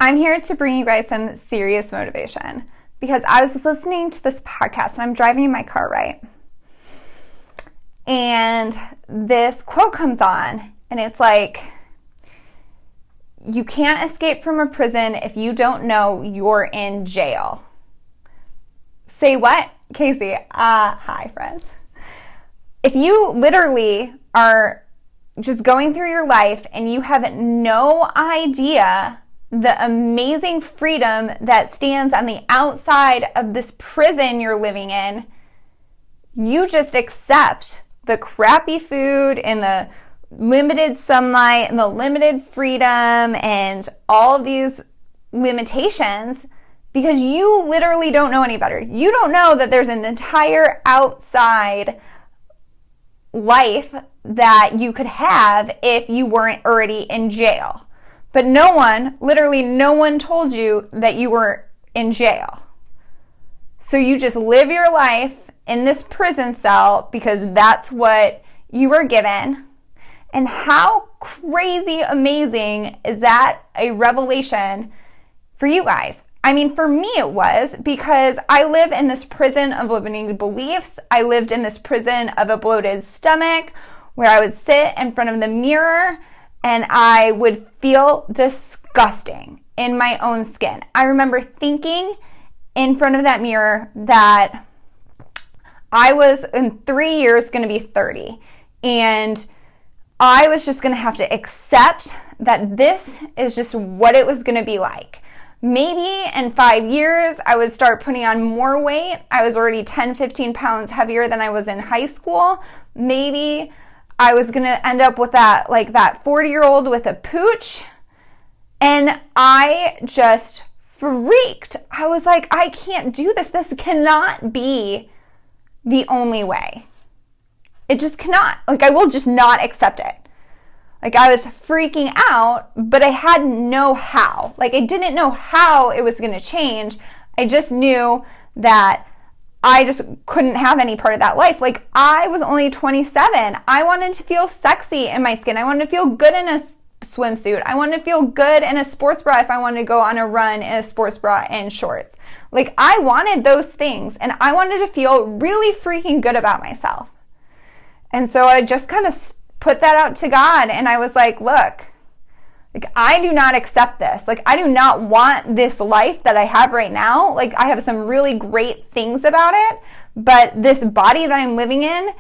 I'm here to bring you guys some serious motivation because I was listening to this podcast and I'm driving in my car, right? And this quote comes on and it's like, you can't escape from a prison if you don't know you're in jail. Say what? Casey, hi friends. If you literally are just going through your life and you have no idea the amazing freedom that stands on the outside of this prison you're living in, you just accept the crappy food and the limited sunlight and the limited freedom and all of these limitations because you literally don't know any better. You don't know that there's an entire outside life that you could have if you weren't already in jail. But literally no one told you that you were in jail. So you just live your life in this prison cell because that's what you were given. And how crazy amazing is that a revelation for you guys? I mean, for me it was, because I live in this prison of limiting beliefs. I lived in this prison of a bloated stomach where I would sit in front of the mirror and I would feel disgusting in my own skin. I remember thinking in front of that mirror that I was in 3 years going to be 30, and I was just going to have to accept that this is just what it was going to be like. Maybe in 5 years, I would start putting on more weight. I was already 10, 15 pounds heavier than I was in high school. Maybe I was going to end up with that 40-year-old with a pooch. And I just freaked. I was like, I can't do this. This cannot be the only way. It just cannot. I will just not accept it. I was freaking out, but I hadn't know how. I didn't know how it was going to change. I just knew that I just couldn't have any part of that life. I was only 27. I wanted to feel sexy in my skin. I wanted to feel good in a swimsuit. I wanted to feel good in a sports bra if I wanted to go on a run in a sports bra and shorts. I wanted those things, and I wanted to feel really freaking good about myself. And so I just kind of put that out to God, and I was like, look, I do not accept this. I do not want this life that I have right now. I have some really great things about it, but this body that I'm living in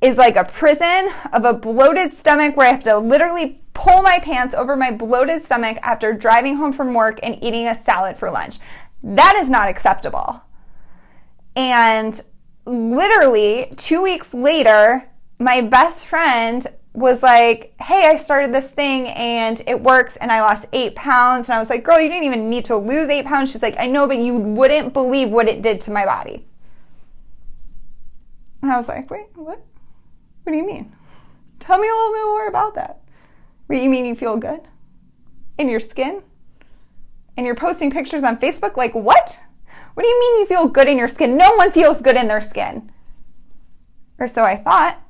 is like a prison of a bloated stomach where I have to literally pull my pants over my bloated stomach after driving home from work and eating a salad for lunch. That is not acceptable. And literally 2 weeks later, my best friend was like, hey, I started this thing and it works and I lost 8 pounds. And I was like, girl, you didn't even need to lose 8 pounds. She's like, I know, but you wouldn't believe what it did to my body. And I was like, wait, what? What do you mean? Tell me a little bit more about that. What, you mean you feel good in your skin? And you're posting pictures on Facebook? What? What do you mean you feel good in your skin? No one feels good in their skin. Or so I thought.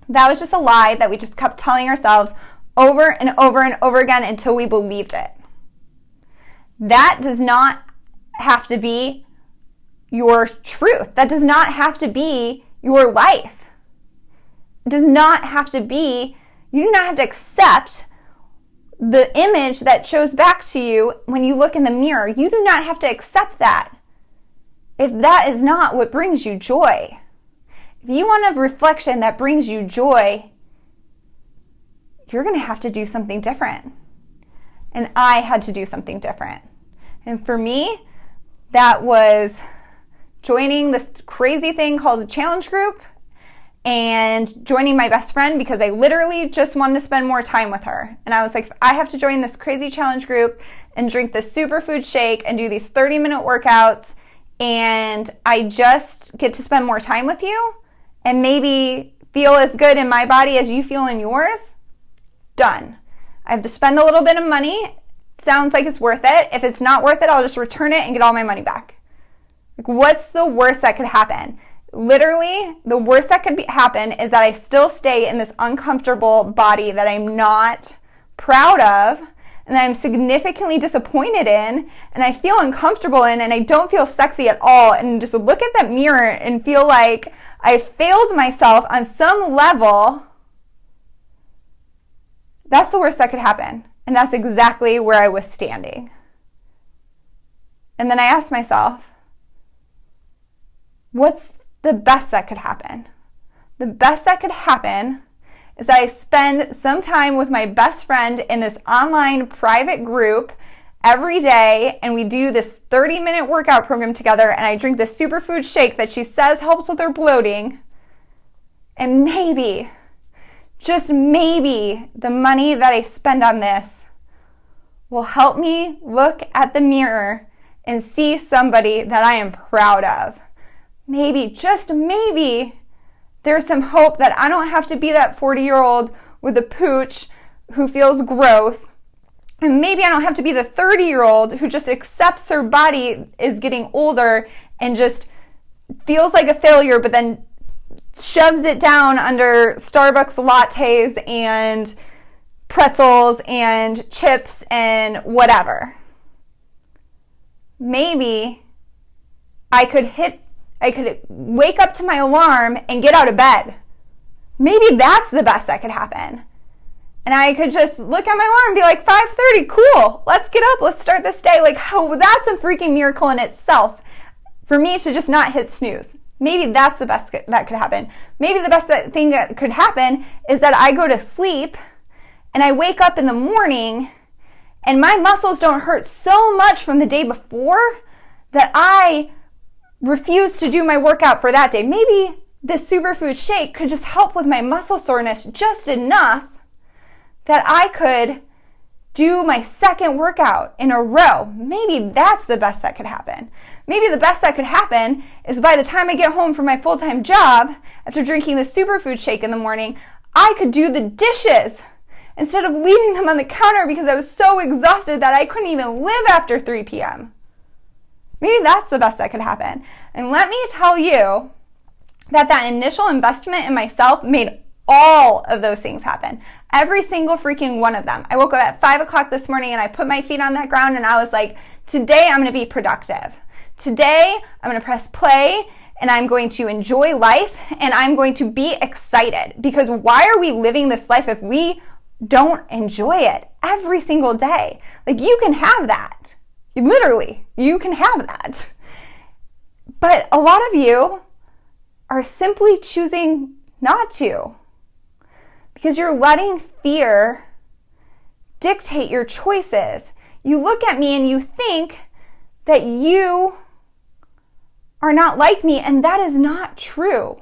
That was just a lie that we just kept telling ourselves over and over and over again until we believed it. That does not have to be your truth. That does not have to be your life. It does not have to be, you do not have to accept the image that shows back to you when you look in the mirror. You do not have to accept that if that is not what brings you joy. If you want a reflection that brings you joy, you're going to have to do something different. And I had to do something different. And for me, that was joining this crazy thing called a challenge group and joining my best friend because I literally just wanted to spend more time with her. And I was like, I have to join this crazy challenge group and drink this superfood shake and do these 30-minute workouts, and I just get to spend more time with you and maybe feel as good in my body as you feel in yours. Done. I have to spend a little bit of money. Sounds like it's worth it. If it's not worth it, I'll just return it and get all my money back. What's the worst that could happen? Literally, the worst that could happen is that I still stay in this uncomfortable body that I'm not proud of, and that I'm significantly disappointed in, and I feel uncomfortable in, and I don't feel sexy at all, and just look at that mirror and feel like I failed myself on some level, that's the worst that could happen. And that's exactly where I was standing. And then I asked myself, what's the best that could happen? The best that could happen is that I spend some time with my best friend in this online private group every day, and we do this 30-minute workout program together, and I drink this superfood shake that she says helps with her bloating. And maybe, just maybe, the money that I spend on this will help me look at the mirror and see somebody that I am proud of. Maybe, just maybe, there's some hope that I don't have to be that 40-year-old with a pooch who feels gross. And maybe I don't have to be the 30-year-old who just accepts her body is getting older and just feels like a failure, but then shoves it down under Starbucks lattes and pretzels and chips and whatever. Maybe I could wake up to my alarm and get out of bed. Maybe that's the best that could happen. And I could just look at my alarm and be like, 5:30, cool, let's get up, let's start this day. Like, oh, that's a freaking miracle in itself for me to just not hit snooze. Maybe that's the best that could happen. Maybe the best thing that could happen is that I go to sleep and I wake up in the morning and my muscles don't hurt so much from the day before that I refuse to do my workout for that day. Maybe this superfood shake could just help with my muscle soreness just enough that I could do my second workout in a row. Maybe that's the best that could happen. Maybe the best that could happen is by the time I get home from my full-time job, after drinking the superfood shake in the morning, I could do the dishes instead of leaving them on the counter because I was so exhausted that I couldn't even live after 3 p.m. Maybe that's the best that could happen. And let me tell you that initial investment in myself made all of those things happen. Every single freaking one of them. I woke up at 5 o'clock this morning and I put my feet on that ground and I was like, today I'm going to be productive. Today I'm going to press play and I'm going to enjoy life and I'm going to be excited. Because why are we living this life if we don't enjoy it every single day? Like, you can have that. Literally, you can have that. But a lot of you are simply choosing not to. Because you're letting fear dictate your choices. You look at me and you think that you are not like me, and that is not true.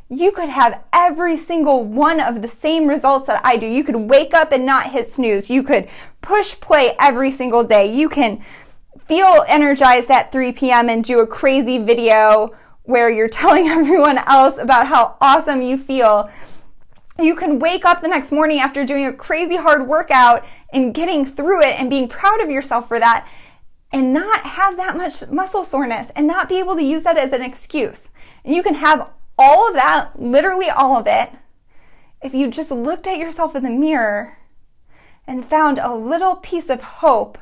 You could have every single one of the same results that I do. You could wake up and not hit snooze. You could push play every single day. You can feel energized at 3 p.m. and do a crazy video where you're telling everyone else about how awesome you feel. You can wake up the next morning after doing a crazy hard workout and getting through it and being proud of yourself for that and not have that much muscle soreness and not be able to use that as an excuse. And you can have all of that, literally all of it, if you just looked at yourself in the mirror and found a little piece of hope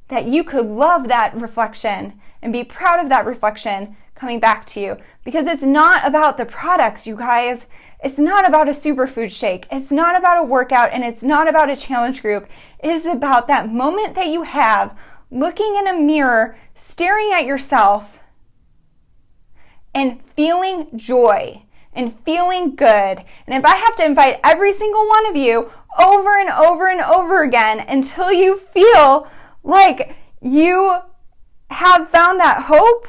that you could love that reflection and be proud of that reflection coming back to you. Because it's not about the products, you guys. It's not about a superfood shake. It's not about a workout, and it's not about a challenge group. It is about that moment that you have looking in a mirror, staring at yourself, and feeling joy and feeling good. And if I have to invite every single one of you over and over and over again until you feel like you have found that hope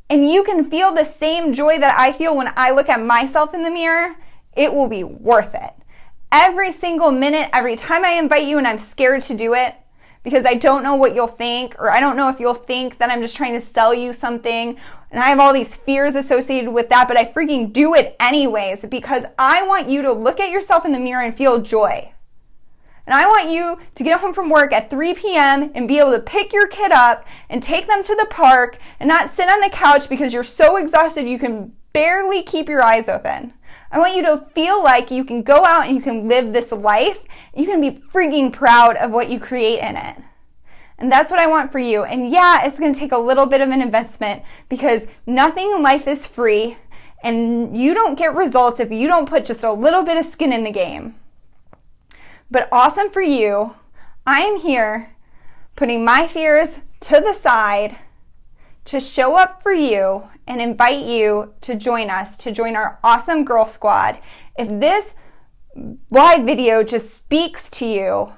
and you can feel the same joy that I feel when I look at myself in the mirror, it will be worth it. Every single minute, every time I invite you and I'm scared to do it because I don't know what you'll think, or I don't know if you'll think that I'm just trying to sell you something, and I have all these fears associated with that, but I freaking do it anyways because I want you to look at yourself in the mirror and feel joy. And I want you to get home from work at 3 p.m. and be able to pick your kid up and take them to the park and not sit on the couch because you're so exhausted you can barely keep your eyes open. I want you to feel like you can go out and you can live this life. You can be freaking proud of what you create in it. And that's what I want for you. And yeah, it's going to take a little bit of an investment because nothing in life is free and you don't get results if you don't put just a little bit of skin in the game. But awesome for you. I am here putting my fears to the side to show up for you and invite you to join us, to join our awesome girl squad. If this live video just speaks to you,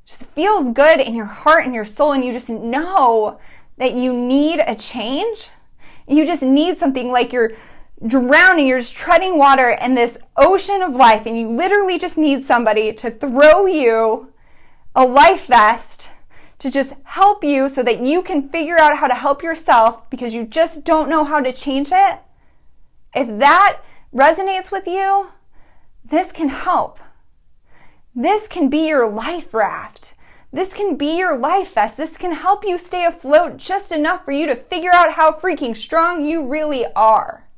just feels good in your heart and your soul, and you just know that you need a change, you just need something like you're drowning, you're just treading water in this ocean of life, and you literally just need somebody to throw you a life vest to just help you so that you can figure out how to help yourself because you just don't know how to change it. If that resonates with you, this can help. This can be your life raft. This can be your life vest. This can help you stay afloat just enough for you to figure out how freaking strong you really are.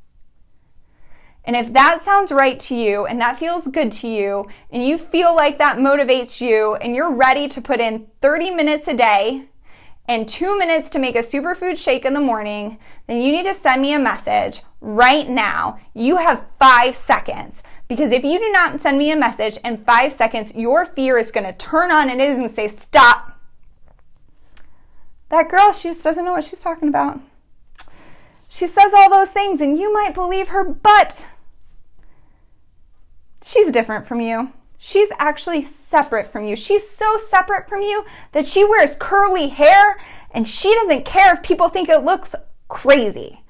And if that sounds right to you and that feels good to you and you feel like that motivates you and you're ready to put in 30 minutes a day and 2 minutes to make a superfood shake in the morning, then you need to send me a message right now. You have 5 seconds. Because if you do not send me a message in 5 seconds, your fear is going to turn on and it is going to say, stop. That girl, she just doesn't know what she's talking about. She says all those things and you might believe her, but she's different from you. She's actually separate from you. She's so separate from you that she wears curly hair and she doesn't care if people think it looks crazy.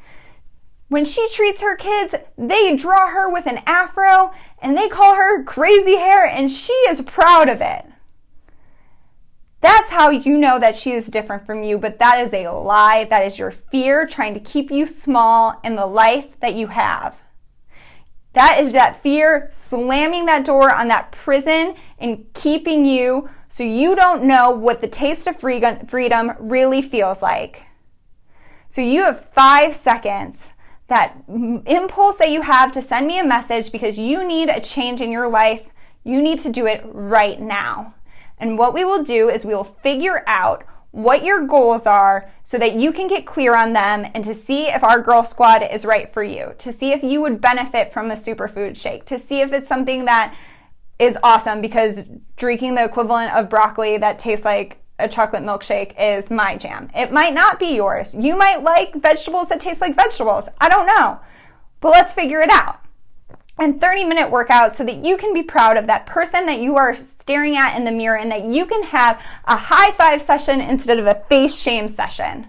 When she treats her kids, they draw her with an afro and they call her crazy hair and she is proud of it. That's how you know that she is different from you, but that is a lie. That is your fear trying to keep you small in the life that you have. That is that fear slamming that door on that prison and keeping you so you don't know what the taste of freedom really feels like. So you have 5 seconds. That impulse that you have to send me a message because you need a change in your life, you need to do it right now. And what we will do is we will figure out what your goals are so that you can get clear on them and to see if our girl squad is right for you, to see if you would benefit from a superfood shake, to see if it's something that is awesome because drinking the equivalent of broccoli that tastes like a chocolate milkshake is my jam. It might not be yours. You might like vegetables that taste like vegetables. I don't know. But let's figure it out. And 30-minute workouts so that you can be proud of that person that you are staring at in the mirror and that you can have a high five session instead of a face shame session.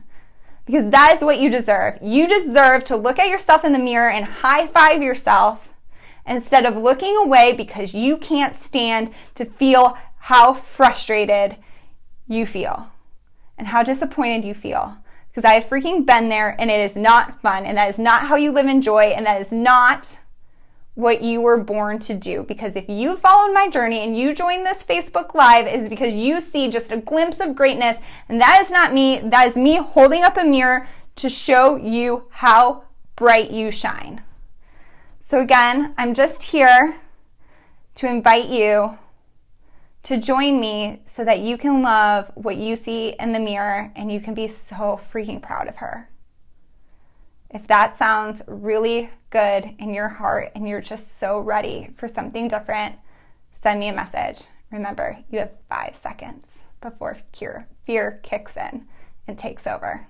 Because that is what you deserve. You deserve to look at yourself in the mirror and high five yourself instead of looking away because you can't stand to feel how frustrated you feel and how disappointed you feel, because I have freaking been there and it is not fun and that is not how you live in joy and that is not what you were born to do. Because if you followed my journey and you joined this Facebook Live, is because you see just a glimpse of greatness, and that is not me. That is me holding up a mirror to show you how bright you shine. So again, I'm just here to invite you to join me so that you can love what you see in the mirror and you can be so freaking proud of her. If that sounds really good in your heart and you're just so ready for something different, send me a message. Remember, you have 5 seconds before fear kicks in and takes over.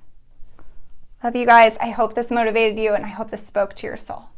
Love you guys. I hope this motivated you and I hope this spoke to your soul.